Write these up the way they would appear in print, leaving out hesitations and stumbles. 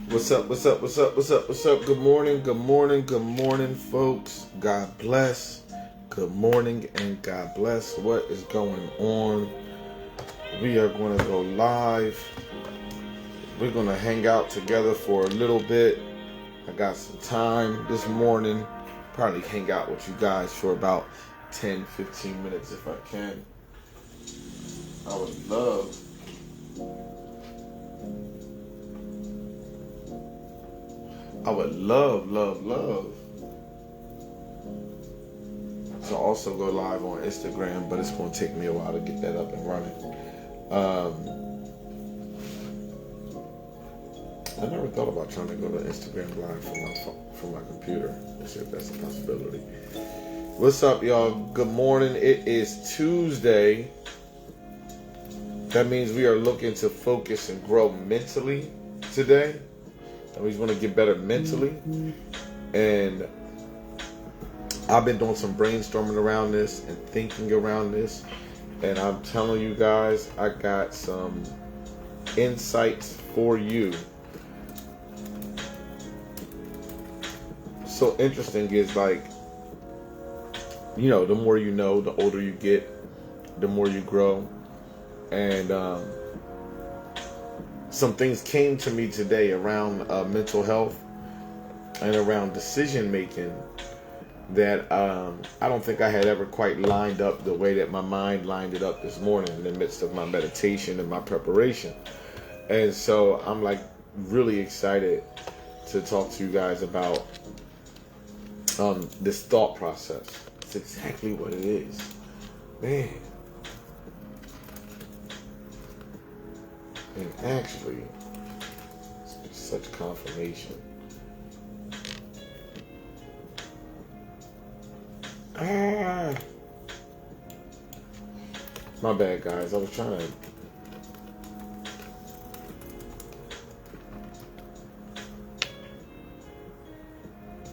What's up? What's up? What's up? What's up? What's up? Good morning. Good morning. Good morning, folks. God bless. Good morning and God bless. What is going on? We are going to go live. We're going to hang out together for a little bit. I got some time this morning. Probably hang out with you guys for about 10-15 minutes if I can. I would love to also go live on Instagram, but it's going to take me a while to get that up and running. I never thought about trying to go to Instagram live from my computer. Let's see if that's a possibility. What's up, y'all? Good morning. It is Tuesday. That means we are looking to focus and grow mentally today. And we want to get better mentally. And I've been doing some brainstorming around this and thinking around this. And I'm telling you guys, I got some insights for you. So interesting is like, you know, the more you know, the older you get, the more you grow. And some things came to me today around mental health and around decision making that I don't think I had ever quite lined up the way that my mind lined it up this morning in the midst of my meditation and my preparation. And so I'm like really excited to talk to you guys about this thought process. It's exactly what it is. Man. And actually, it's such confirmation. My bad, guys. I was trying to.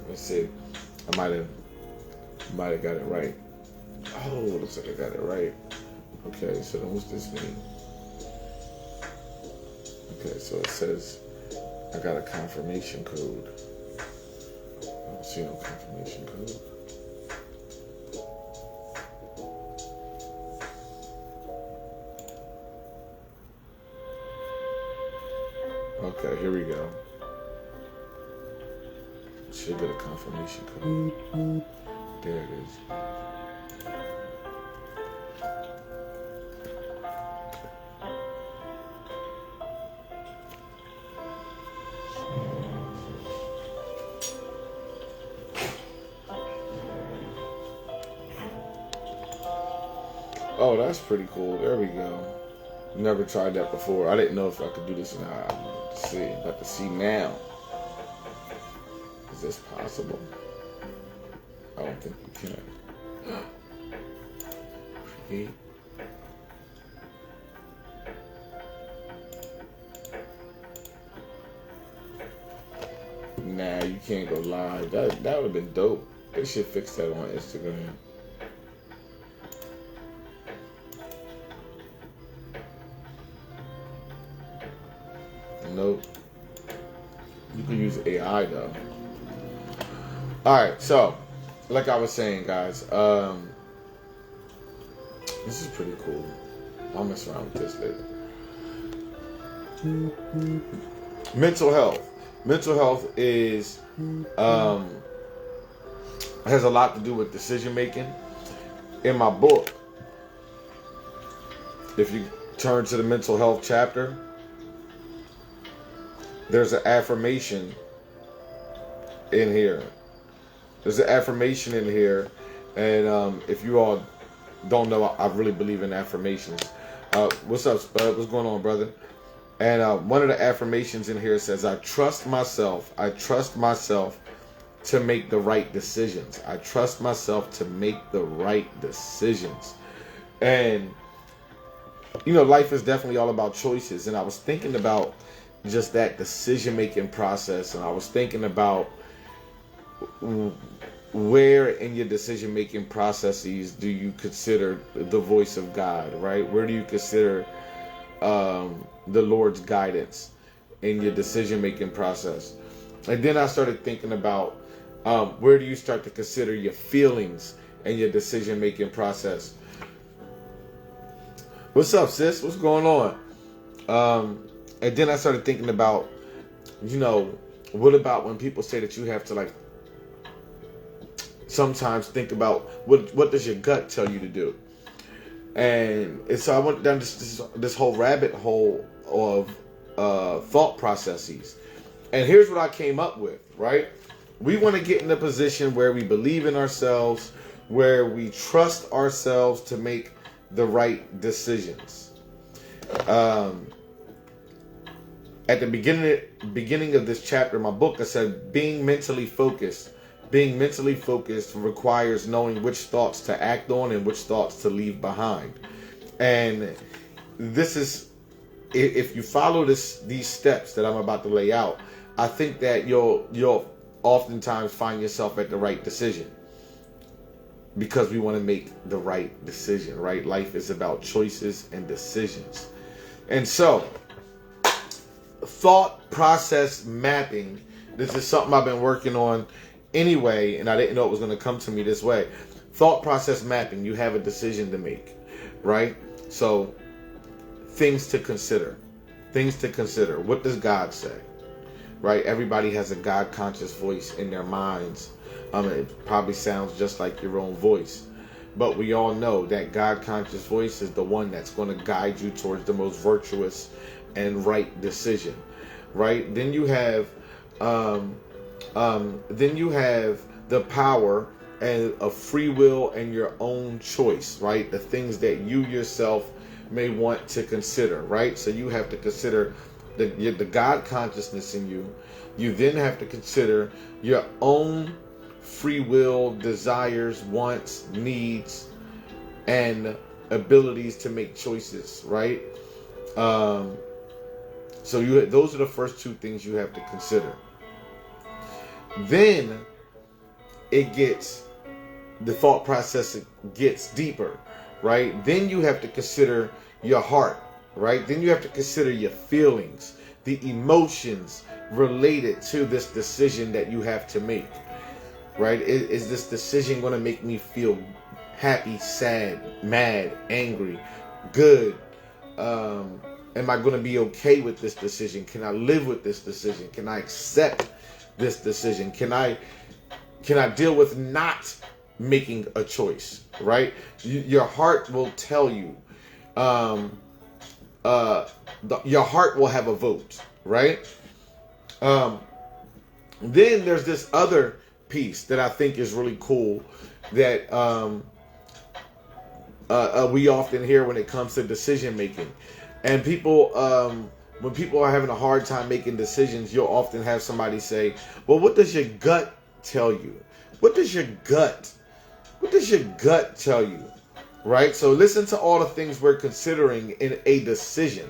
Let's see. I might have got it right. Oh, looks like I got it right. Okay, so then what's this mean? Okay, so it says I got a confirmation code. I don't see no confirmation code. Okay, here we go. Should get a confirmation code. There it is. Oh, that's pretty cool. There we go. Never tried that before. I didn't know if I could do this or not. I'm about to see now. Is this possible? I don't think we can. Create. Nah, you can't go live. That would have been dope. They should fix that on Instagram. Nope. You can use AI though. Alright, so like I was saying, guys, this is pretty cool. I'll mess around with this later. Mental health. Mental health is has a lot to do with decision making. In my book, if you turn to the mental health chapter, there's an affirmation in here. There's an affirmation in here. And if you all don't know, I really believe in affirmations. What's up, Spud? What's going on, brother? And one of the affirmations in here says, I trust myself. I trust myself to make the right decisions. I trust myself to make the right decisions. And, you know, life is definitely all about choices. And I was thinking about just that decision-making process. And I was thinking about where in your decision-making processes do you consider the voice of God, right? Where do you consider the Lord's guidance in your decision-making process. And then I started thinking about where do you start to consider your feelings in your decision-making process. What's up, sis? What's going on? And then I started thinking about, what about when people say that you have to, like, sometimes think about what does your gut tell you to do? And so I went down this whole rabbit hole of thought processes. And here's what I came up with, right? We want to get in a position where we believe in ourselves, where we trust ourselves to make the right decisions. At the beginning of this chapter in my book, I said being mentally focused requires knowing which thoughts to act on and which thoughts to leave behind. And this is, if you follow these steps that I'm about to lay out, I think that you'll oftentimes find yourself at the right decision, because we want to make the right decision, right? Life is about choices and decisions. And so, thought process mapping, this is something I've been working on anyway, and I didn't know it was going to come to me this way. Thought process mapping, you have a decision to make, right? So, things to consider. What does God say? Right? Everybody has a God-conscious voice in their minds. It probably sounds just like your own voice. But we all know that God-conscious voice is the one that's going to guide you towards the most virtuous and right decision. Right? Then you have the power and of free will and your own choice, right? The things that you yourself may want to consider, right? So you have to consider the God consciousness in you. You then have to consider your own free will, desires, wants, needs, and abilities to make choices, right? So those are the first two things you have to consider. Then the thought process gets deeper, right? Then you have to consider your heart, right? Then you have to consider your feelings, the emotions related to this decision that you have to make, right? Is this decision going to make me feel happy, sad, mad, angry, good? Am I going to be okay with this decision? Can I live with this decision? Can I accept this decision? Can I deal with not making a choice, right? Your heart will tell you. Your heart will have a vote, right? Then there's this other piece that I think is really cool that we often hear when it comes to decision making. And people, when people are having a hard time making decisions, you'll often have somebody say, well, what does your gut tell you? What does your gut tell you? Right? So listen to all the things we're considering in a decision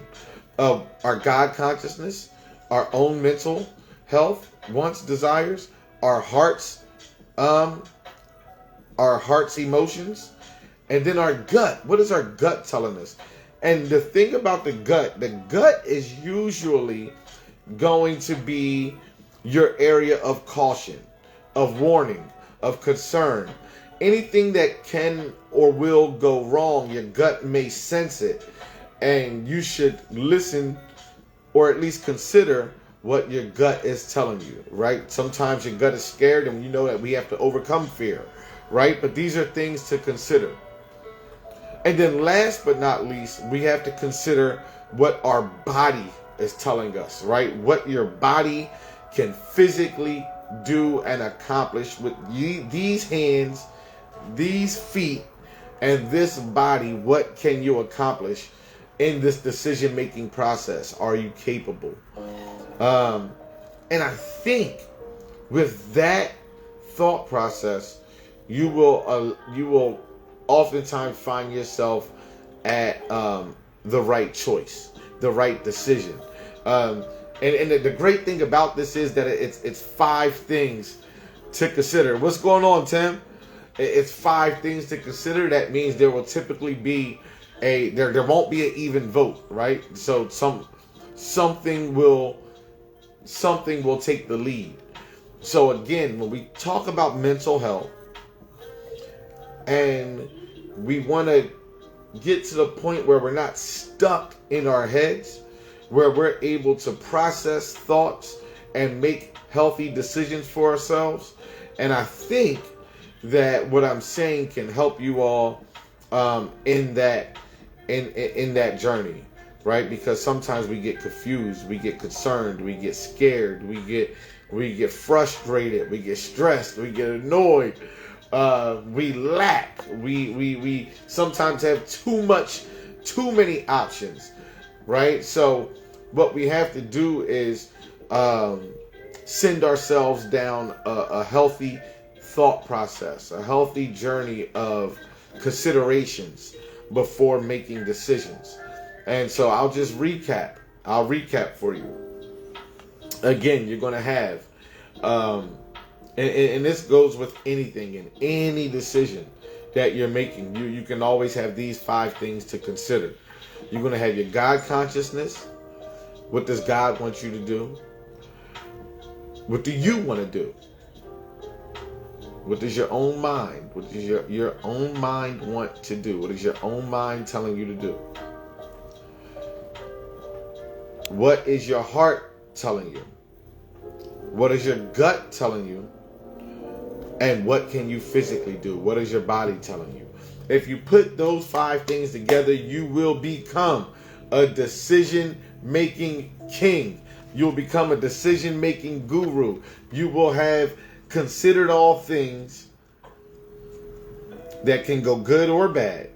of our God consciousness, our own mental health, wants, desires, our heart's emotions, and then our gut. What is our gut telling us? And the thing about the gut is usually going to be your area of caution, of warning, of concern. Anything that can or will go wrong, your gut may sense it, and you should listen or at least consider what your gut is telling you, right? Sometimes your gut is scared, and you know that we have to overcome fear, right? But these are things to consider. And then last but not least, we have to consider what our body is telling us, right? What your body can physically do and accomplish with these hands, these feet, and this body. What can you accomplish in this decision-making process? Are you capable? And I think with that thought process, you will oftentimes find yourself at the right choice, the right decision. And the great thing about this is that it's 5 things to consider. What's going on, Tim? It's 5 things to consider. That means there will typically be there won't be an even vote, right? So something will something will take the lead. So again, when we talk about mental health, and we want to get to the point where we're not stuck in our heads, where we're able to process thoughts and make healthy decisions for ourselves. And I think that what I'm saying can help you all in that journey, right? Because sometimes we get confused, we get concerned, we get scared, we get frustrated, we get stressed, we get annoyed, we lack, we sometimes have too many options, right? So what we have to do is send ourselves down a healthy thought process, a healthy journey of considerations before making decisions. And so I'll recap for you. Again, you're going to have, and this goes with anything, in any decision that you're making. You can always have these 5 things to consider. You're going to have your God consciousness. What does God want you to do? What do you want to do? What does your own mind, what does your own mind want to do? What is your own mind telling you to do? What is your heart telling you? What is your gut telling you? And what can you physically do? What is your body telling you? If you put those 5 things together, you will become a decision-making king. You'll become a decision-making guru. You will have considered all things that can go good or bad.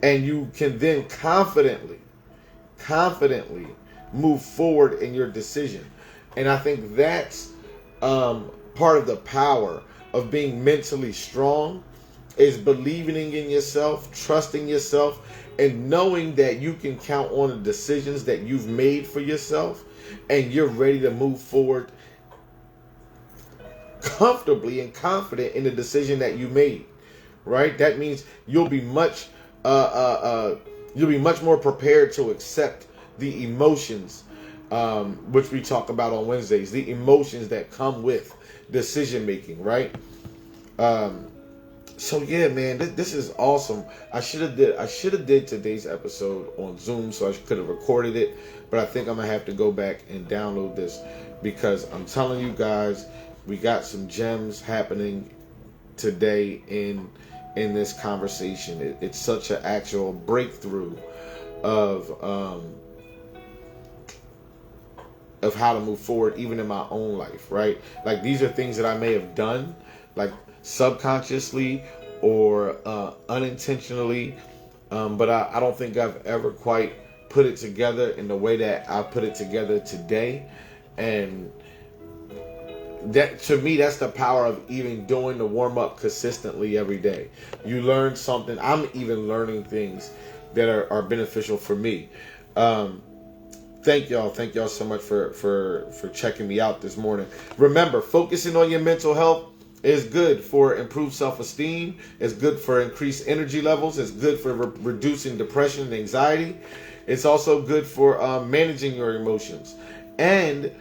And you can then confidently move forward in your decision. And I think that's part of the power of being mentally strong, is believing in yourself, trusting yourself, and knowing that you can count on the decisions that you've made for yourself, and you're ready to move forward comfortably and confident in the decision that you made. Right? That means you'll be much more prepared to accept the emotions, which we talk about on Wednesdays, the emotions that come with decision making, right? So yeah, man, this is awesome. I should have did today's episode on Zoom, so I could have recorded it, but I think I'm gonna have to go back and download this, because I'm telling you guys, we got some gems happening today in this conversation. It's such an actual breakthrough of how to move forward, even in my own life, right? Like, these are things that I may have done, like subconsciously or unintentionally, but I don't think I've ever quite put it together in the way that I put it together today. And that, to me, that's the power of even doing the warm-up consistently every day. You learn something. I'm even learning things that are beneficial for me. Thank y'all so much for checking me out this morning. Remember, focusing on your mental health is good for improved self-esteem. It's good for increased energy levels. It's good for reducing depression and anxiety. It's also good for managing your emotions and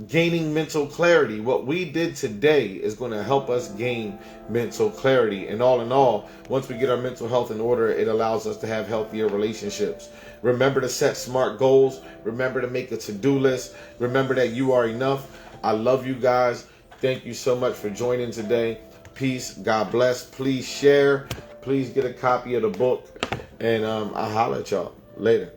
gaining mental clarity. What we did today is going to help us gain mental clarity. And all in all, once we get our mental health in order, it allows us to have healthier relationships. Remember to set smart goals. Remember to make a to-do list. Remember that you are enough. I love you guys. Thank you so much for joining today. Peace. God bless. Please share. Please get a copy of the book. And I'll holler at y'all later.